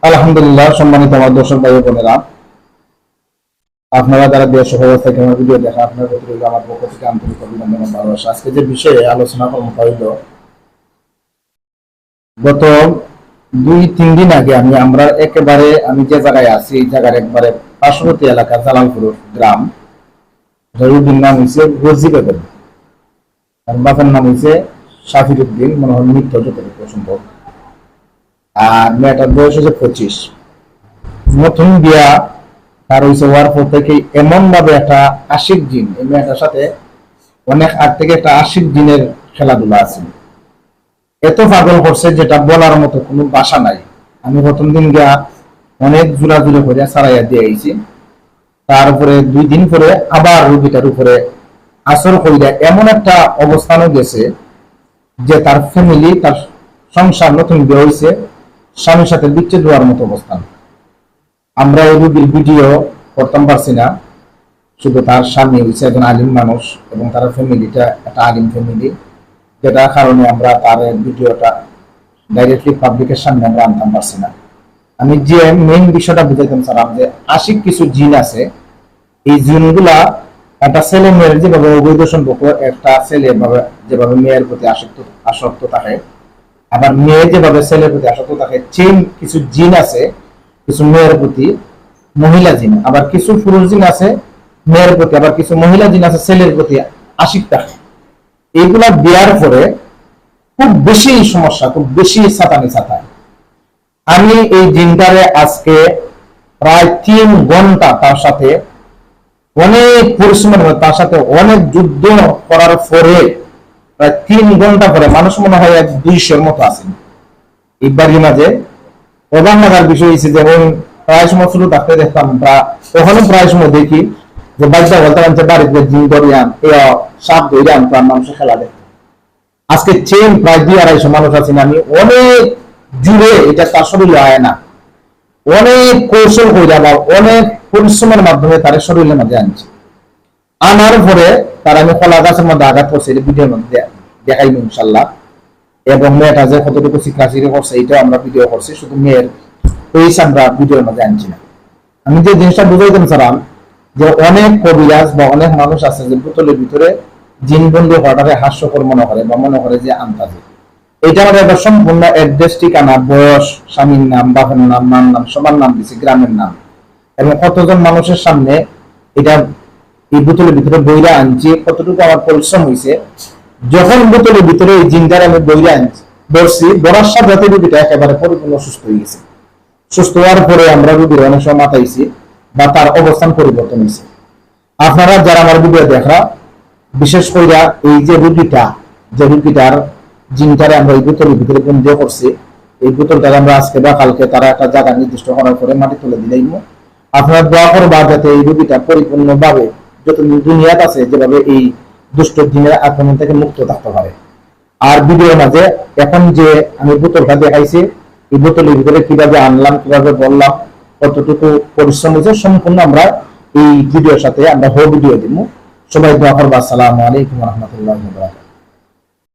আলহামদুলিল্লাহ। সম্মানিত আমার দর্শক ভাই বোনেরা, আপনারা যারা দেশ সহজ থেকে আমার ভিডিও দেখা, আপনার প্রতি রইল আমার পক্ষ থেকে আন্তরিক অভিনন্দন ও ভালোবাসা। আজকে যে বিষয়ে আলোচনা করবো হইল, গত 2-3 দিন আগে আমি যে জায়গায় আছি এই জায়গার একবারে পার্শ্ববর্তী এলাকা জালালপুর গ্রাম, রবির নাম হয়েছে রোজি বেগম, আর বাবার নাম হয়েছে শাফির উদ্দিন, মনে হয় মৃত্যু যতটুকু সম্ভব। আর মেয়েটার বয়স হচ্ছে 25। নতুন বিয়া তার হয়েছে, হওয়ার পর থেকে এমন ভাবে একটা আশিক জিন, এই মেয়েটার সাথে অনেক আগ থেকে একটা আশিক জিনের খেলাধুলা আছে, এত পাগল করছে যেটা বলার মতো কোনো ভাষা নাই। আমি প্রথম দিন গিয়া অনেক জোরাজুরি করে সারাইয়া দিয়ে আইছি, তারপরে 2 দিন পরে আবার রোগীটার উপরে আসর কইরা এমন একটা অবস্থানে গেছে যে তার ফ্যামিলি, তার সংসার, নতুন বিয়ে হয়েছে, স্বামীর সাথে বিচ্ছেদ হওয়ার মতো অবস্থান। আমরা ওই রোগীর ভিডিও করতাম পারছি না, শুধু তার স্বামী হয়েছে একজন আলিম মানুষ এবং তার ফ্যামিলিটা একটা আলিম ফ্যামিলি, যেটার কারণে আমরা তার ভিডিওটা ডাইরেক্টলি পাবলিকের সামনে আমরা আনতাম পারছি না। আমি যে মেইন বিষয়টা বুঝাইতাম চাইলাম যে আশিক কিছু জিন আছে, এই জিনগুলা একটা ছেলে মেয়ের যেভাবে অবৈধ সম্পর্ক, একটা ছেলে যেভাবে মেয়ের প্রতি আসক্ত থাকে, আবার মেয়ে যেভাবে ছেলের প্রতি আসক্ত থাকে, চেন কিছু জিন আছে কিছু মেয়ের প্রতি, মহিলা জিন, আবার কিছু পুরুষ জিন আছে মেয়ের প্রতি, আবার কিছু মহিলা জিন আছে ছেলের প্রতি আশিক থাকে। এইগুলা দেওয়ার পরে খুব বেশি সমস্যা, খুব বেশি ছাতানি ছাতায়। আমি এই জিনটারে আজকে প্রায় 3 ঘন্টা তার সাথে অনেক পরিশ্রমের, তার সাথে অনেক যুদ্ধ করার পরে প্রায় 3 ঘন্টা পরে মানুষ মনে হয় 200-র মতো আছেন এই বাড়ির মাঝে। অবাক লাগার বিষয় হয়েছে, যেমন প্রায় সময় শুরু থাকতে দেখতাম, ওখানে প্রায় সময় দেখি যে বাচ্চা বলতে পারছে বাড়িতে জিন ধরিয়ান, সাপ ধরিয়ান, প্রাণ মানুষের খেলা দেখতাম। আজকে চেন প্রায় 200-250 মানুষ আছেন। আমি অনেক জুড়ে, এটা তার শরীরে আয় না, অনেক কৌশল করে আবার অনেক পরিশ্রমের মাধ্যমে তার শরীরের মধ্যে আনছি। আনার পরে তার আমি কলা গাছের মধ্যে আঘাত করছি, ভিডিওর মধ্যে দেখাইব ইনশাল্লাহ। এবং মেয়েটা যে কতটুকু চিকনাচিরি করছে এটাও আমরা ভিডিও করছি, শুধু মেয়ের পয়সা আমরা ভিডিওর মধ্যে আনছি না। আমি যে জিনিসটা বুঝাইতাম চালাম যে অনেক কবিরাজ বা অনেক মানুষ আছে যে বোতলের ভিতরে জিন বন্ধু হওয়াটাকে হাস্যকর মনে করে বা মনে করে যে আন্তাজি। এটা আমাদের একটা সম্পূর্ণ অ্যাড্রেস, ঠিকানা, বয়স, স্বামীর নাম, বাপের নাম, মার নাম, সবার নাম দিছি, গ্রামের নাম, এবং কতজন মানুষের সামনে এটা এই বোতলের ভিতরে বইরা আনছি, কতটুকু আমার পরিশ্রম হয়েছে। যখন বোতলের ভিতরে এই জিনটার আমি বইরা আনছি, ধরছি, ধরার সাথে রোগীটা একেবারে পরিপূর্ণ সুস্থ হয়ে গেছে। সুস্থ হওয়ার পরে আমরা রোগীর অনেক সময় মাথাইছি বা তার অবস্থান পরিবর্তন হয়েছে। আপনারা যারা আমার ভিডিও দেখা, বিশেষ করে এই যে রুগীটার জিনটারে আমরা এই বোতলের ভিতরে বন্ধ করছি, এই বোতলটা আমরা আজকে বা কালকে তারা একটা জায়গা নির্দিষ্ট করার পরে মাটি তুলে দিলেইম। আপনারা দোয়া করবা যাতে এই রুগীটা পরিপূর্ণভাবে যত দুনিয়াত আছে যেভাবে এই দুষ্ট জিনের আক্রমণ থেকে মুক্ত থাকতে পারে। আর ভিডিওর মাঝে এখন যে আমি বোতলটা দেখাইছি, এই বোতলের ভিতরে কিভাবে আনলাম, কিভাবে বললাম, কতটুকু পরিশ্রম হয়েছে, সম্পূর্ণ আমরা এই ভিডিওর সাথে আমরা ভিডিও দিব। সবাই দোয়া করবা। আসসালামু আলাইকুম ওয়া রাহমাতুল্লাহি ওয়া বারাকাতুহু।